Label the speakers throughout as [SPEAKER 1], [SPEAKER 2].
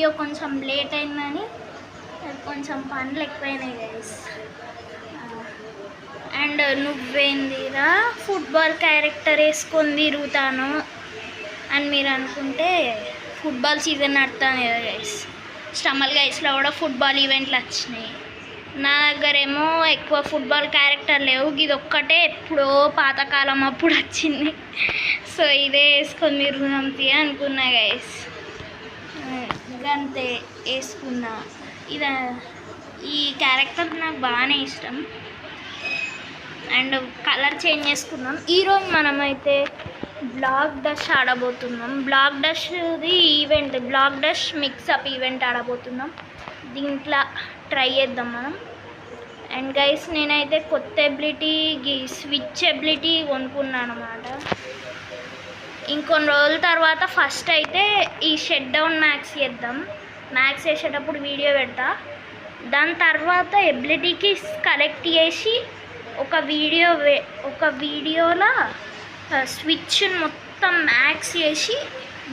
[SPEAKER 1] Video కొంచెం late అయిందని కొంచెం పనులు ఎక్కువైనాయి గైస్. అండ్ నువ్వేందిరా ఫుట్బాల్ క్యారెక్టర్ వేసుకొని తిరుగుతాను అని మీరు అనుకుంటే ఫుట్బాల్ సీజన్ నడుతాను కదా గైస్. స్టమల్ గైస్లో కూడా ఫుట్బాల్ ఈవెంట్లు వచ్చినాయి. నా దగ్గరేమో ఎక్కువ ఫుట్బాల్ క్యారెక్టర్ లేవు, ఇది ఒక్కటే ఎప్పుడో పాతకాలం అప్పుడు వచ్చింది. సో ఇదే వేసుకొని తిరుగుదాం అనుకున్నా గైస్. అంతే వేసుకున్నా. ఈ క్యారెక్టర్ నాకు బాగానే ఇష్టం. అండ్ కలర్ చేంజ్ చేసుకున్నాం. ఈరోజు మనమైతే బ్లాక్ డష్ ఆడబోతున్నాం. బ్లాక్ డష్ది event, black dash mixup event ఆడబోతున్నాం. దీంట్లో ట్రై చేద్దాం మనం. అండ్ గైస్ నేనైతే కొత్త ఎబిలిటీ స్విచ్ ఎబిలిటీ కొనుక్కున్నాను అన్నమాట. ఇంకొన్ని రోజుల తర్వాత ఫస్ట్ అయితే ఈ షట్ డౌన్ మ్యాక్స్ చేద్దాం. మ్యాక్స్ వేసేటప్పుడు వీడియో పెడతా. దాని తర్వాత ఎబిలిటీకి కలెక్ట్ చేసి ఒక వీడియోలో స్విచ్ మొత్తం మ్యాక్స్ చేసి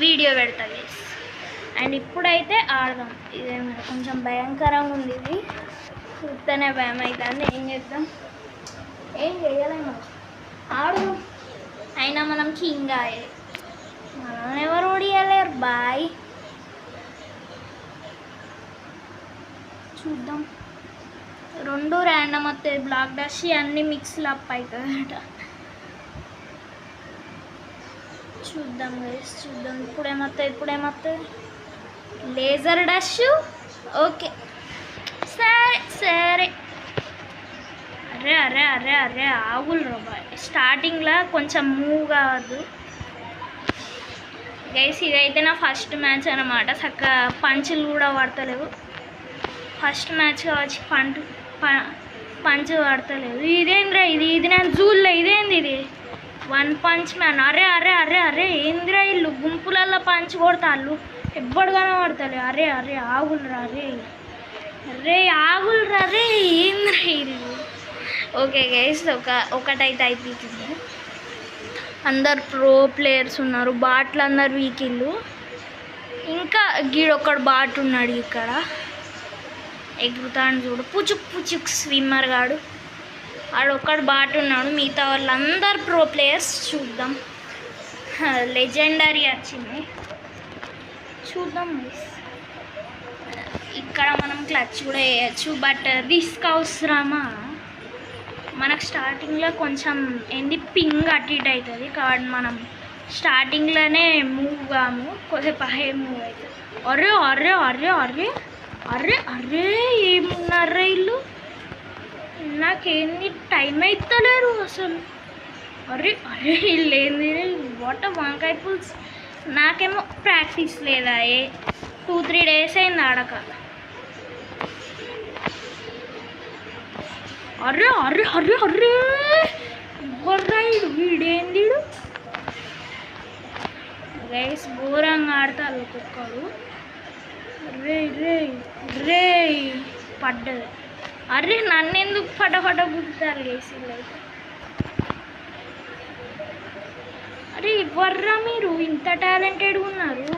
[SPEAKER 1] వీడియో పెడతా గైస్. అండ్ ఇప్పుడైతే ఆడదాం. ఇదేమైనా కొంచెం భయంకరంగా ఉంది, ఇది చూస్తేనే భయం అవుతుంది. ఏం చేద్దాం, ఏం చేయలేము, ఆడదాం. అయినా మనం కింగ్ అయ్యే, మనం ఎవరు ఓడియలేరు బాయ్. చూద్దాం, రెండు ర్యాండమ్ వస్తాయి. బ్లాక్ డష్ అన్నీ మిక్స్లు అప్ అవుతుందట. చూద్దాం గైస్, చూద్దాం. ఇప్పుడేమొస్తుంది లేజర్ డష్. ఓకే సరే. అరే ఆగులు బాయ్. స్టార్టింగ్లో కొంచెం మూవ్ కావద్దు గైస్. ఇదైతే నా ఫస్ట్ మ్యాచ్ అన్నమాట. చక్కగా పంచులు కూడా పడతలేవు. ఫస్ట్ మ్యాచ్ కావచ్చు, పంచ్ పడతలేదు. ఇదేంద్రా ఇది నేను జూల్లో. ఇదేంది ఇది, వన్ పంచ్ మ్యాన్. అరే ఏంద్రా ఇల్లు గుంపులల్లో పంచ్ కొడతాళ్ళు, ఎవ్వడు కనబడతలే. అరే ఆగులరా, అరే ఏంద్రా ఇది. ఓకే గైస్, ఒకటైతే అయిపోతుంది. అందరు ప్రో ప్లేయర్స్ ఉన్నారు, బాట్లు అందరు వీకిళ్ళు. ఇంకా గీడొక్కడు బాట్ ఉన్నాడు ఇక్కడ, ఎగురుతాడు చూడు, పుచుక్ స్విమ్మర్ గాడు. ఆడొక్కడు బాట్ ఉన్నాడు, మిగతా వాళ్ళందరు ప్రో ప్లేయర్స్. చూద్దాం, లెజెండరీ వచ్చింది, చూద్దాం. ఇక్కడ మనం క్లచ్ కూడా వేయచ్చు, బట్ రిస్క్ అవసరమా? మనకు స్టార్టింగ్లో కొంచెం పింగ్ అటు ఇటు అవుతుంది కాబట్టి మనం స్టార్టింగ్లోనే మూవ్ కాము, కొద్దిసేపు హై మూవ్ అవుతుంది. అరే ఏమున్నారా ఇల్లు, నాకేంది టైం అవుతలేరు అసలు. అరే వీళ్ళు ఏంది వాట వంకాయ పులుసు. నాకేమో ప్రాక్టీస్ లేదా, 2-3 డేస్ అయింది ఆడక. అరే ఇవ్వరాడు వీడేంది గైస్, ఘోరంగా ఆడతారు ఒక్కొక్కరు. రే పడ్డది. అరే నన్నెందుకు ఫటాఫట గుర్తారు గైస్. అరే ఇవ్వర్రా, మీరు ఇంత టాలెంటెడ్గా ఉన్నారు.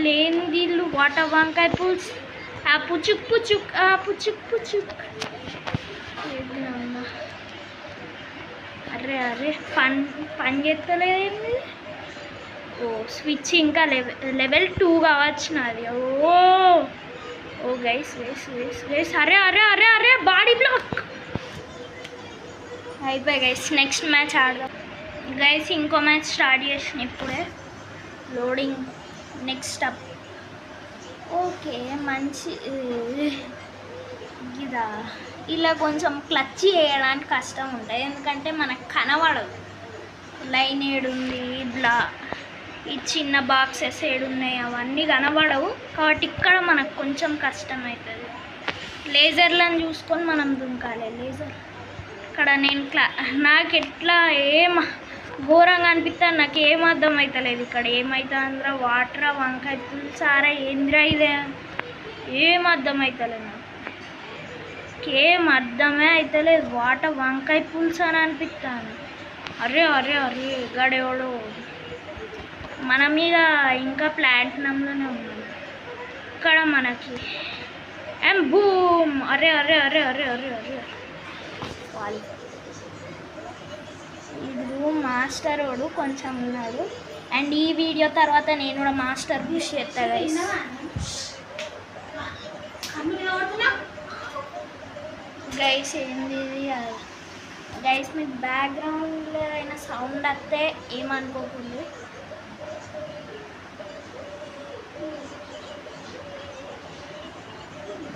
[SPEAKER 1] లేనిది ఇల్లు వాట వంకాయ పులుసు. పుచుక్ అరే పని చేస్తలేదేంది. స్విచ్ ఇంకా లెవెల్ 2 కావచ్చు నాది. ఓ గైస్. అరే బాడీ బ్లాక్ అయిపోయి గైస్. నెక్స్ట్ మ్యాచ్ ఆడదాం గైస్. ఇంకో మ్యాచ్ స్టార్ట్ చేసిన ఇప్పుడే, లోడింగ్. Next up. ఓకే మంచి ఇదా. ఇలా కొంచెం క్లచ్ చేయడానికి కష్టం ఉంటుంది, ఎందుకంటే మనకు కనబడదు లైన్ ఏడుంది, ఈ చిన్న బాక్సెస్ ఏడున్నాయి అవన్నీ కనబడవు. కాబట్టి ఇక్కడ మనకు కొంచెం కష్టం అవుతుంది. లేజర్లను చూసుకొని మనం దుంకాలి. లేజర్ ఇక్కడ నేను నాకు ఎట్లా ఘోరంగా అనిపిస్తుంది, నాకు ఏం అర్థం అవుతలేదు. ఇక్కడ ఏమవుతుంది అందరూ వాటరా వంకాయ పులుసారా ఏంద్రా ఇదే, ఏం అర్థం అవుతలేదు నాకు, ఏం అర్థమే అవుతలేదు. వంకాయ పులుసు అని అనిపిస్తాను. అరే గడేవాడు మనం ఇక ఇంకా ప్లాటినంలోనే ఉన్నాం. ఇక్కడ మనకి బూమ్. అరే అరే అరే అరే అరే అరే వాళ్ళు ఇప్పుడు మాస్టర్ వాడు కొంచెం ఉన్నాడు. అండ్ ఈ వీడియో తర్వాత నేను కూడా మాస్టర్ పుష్ చేస్తా గైస్. గైస్ ఏంది గైస్, మీకు బ్యాక్గ్రౌండ్లో అయినా సౌండ్ వస్తే ఏమనుకోకుండా.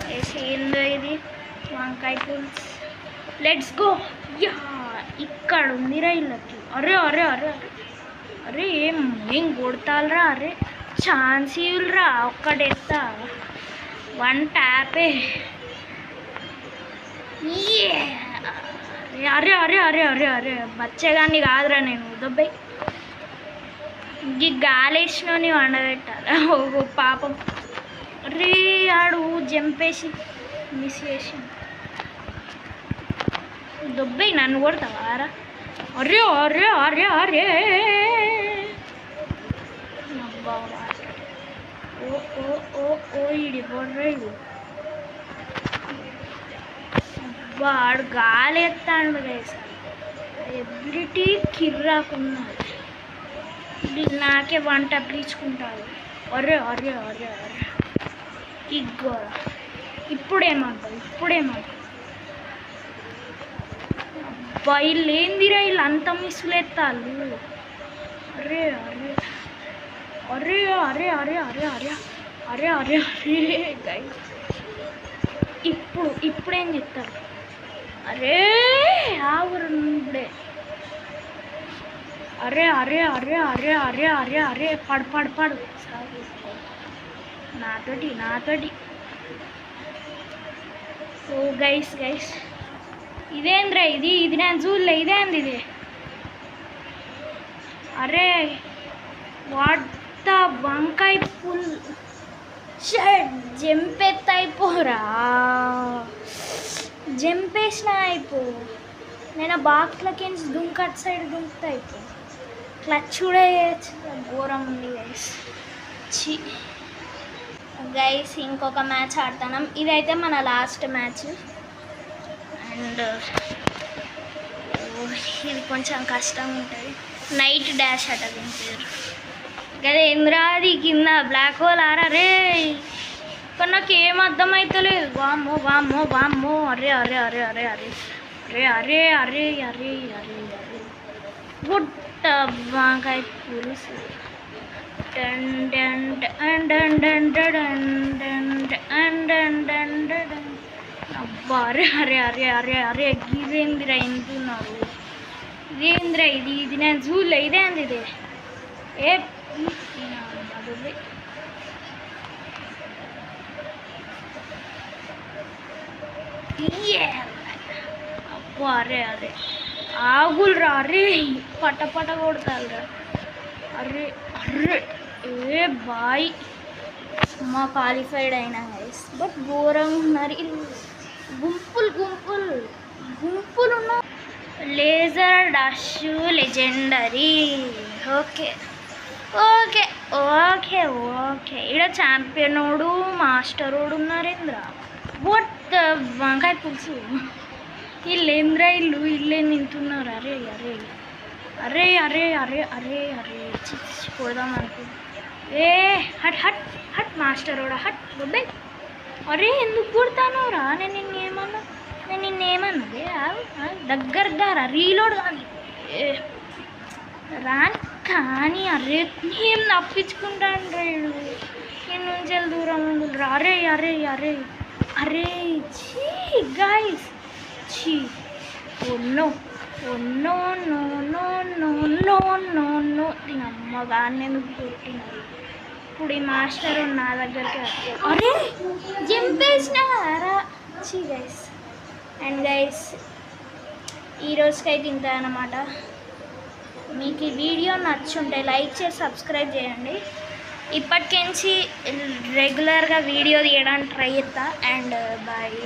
[SPEAKER 1] గైస్ ఏందో ఇది వంకాయ పులుసు. Let's go. యా ఇక్కడ ఉంది రైళ్ళకి. అరే అరే అరే అరే ఏం కొడతాలరా. అరే ఛాన్స్ ఇవ్వరా ఒక్కడెత్తా. 1 ట్యాపే. అరే అరే అరే అరే అరే బచ్చేగాన్ని కాదురా నేను. దొబ్బై ఈ గాలేసినోని వండబెట్టాలి. ఓ పాపం. అరే ఆడు జంపేసి మిస్ చేసి దొబ్బై నన్ను కొడతావారా. అరే అరే అరే అరే ఓ ఓ ఓ ఓ ఇడి బొర్ర ఇది. వాడు గాలి ఎత్తాడు గైస్. ఎబిలిటీ కిర్రాకున్నాడు. నాకే 1 ట్యాప్ తీసుకుంటాడు. అరే అరే అరే అరే ఇగ్గో. ఇప్పుడేమంటావు వీళ్ళు ఏందిరా వీళ్ళు అంత మిస్సులేస్తాళ్ళు. అరే అరే అరే అరే అరే అరే అరే అరే అరే అరే గైస్ ఇప్పుడేం చెప్తారు. అరే ఆవురు ఇప్పుడే. అరే అరే అరే అరే అరే అరే అరే పడు పడు పడు నాతోటి. ఓ గైస్ ఇదేంద్రా ఇది నేను చూడలే. ఇదేంది ఇది. అరే వాట్ ద వంకాయ పుల్ జంపెత్తైపోరా. జంపేసిన అయిపో. నేను ఆ బాక్స్లోకి దుంకట్ సైడ్ దుంకుతా అయిపో. క్లచ్ కూడా చేయొచ్చు. ఘోరం ఉంది గైస్. ఇంకొక మ్యాచ్ ఆడుతున్నాం. ఇదైతే మన లాస్ట్ మ్యాచ్. అండ్ ఇది కొంచెం కష్టంగా ఉంటుంది. నైట్ డాష్ అట దీని పేరు. కదా ఇంద్రాది కింద బ్లాక్ హోల్ ఆరా రే. కానీ నాకు ఏం అర్థమవుతలేదు. వామ్మో వామ్మో వామ్మో. అరే అరే అరే అరే అరే అరే అరే అరే అరే అరే అరే గుట్ట వంకాయ పులుసు. అబ్బా అరే అరే అరే అరే అరే గిరేంద్ర ఎంతున్నారు. ఇదేంద్ర ఇది నేను చూడలే. ఇదేంది ఇది. ఏ అబ్బో అరే అరే ఆగులరా. అరే పట కొడతారా. అరే అరే ఏ బాయ్ మా క్వాలిఫైడ్ అయినా గైస్. బట్ ఘోరంగా ఉన్నారు గుంపులు ఉన్న. Laser dash legendary. Okay okay okay okay ఇక్కడ ఛాంపియనోడు మాస్టరోడు ఉన్నారేంద్ర. వాట్ వంకాయ పులుసు. వీళ్ళేంద్ర ఇల్లే నింటున్నారు. అరే అరే అరే అరే అరే అరే అరే కొడదాం అనుకో. ఏ హట్ హట్ హట్ మాస్టరోడా హట్ బొబ్బే. అరే ఎందుకు కొడతానోరా. నేను నిన్నేమన్నదే. దగ్గరగా రీలోడ్ కానీ రాని కానీ. అరే ఏం నప్పించుకుంటాను రైడు. నేను నుంచి దూరం ఉండరు. అరే అరే అరే అరే చీ గాయస్ చీ. ఒన్నో ఒన్నో no no no no no no. దీని అమ్మగారిని ఎందుకు కొట్టినారు. ఇప్పుడు ఈ మాస్టర్ నా దగ్గరికి. అరే జంపేసినారా చీ గైస్. అండ్ గైస్ ఈరోజుకైతే ఇంత అన్నమాట. మీకు ఈ వీడియో నచ్చుంటే లైక్ చేసి సబ్స్క్రైబ్ చేయండి. ఇప్పటికించి రెగ్యులర్గా వీడియో తీయడానికి ట్రై చేస్తా. And bye.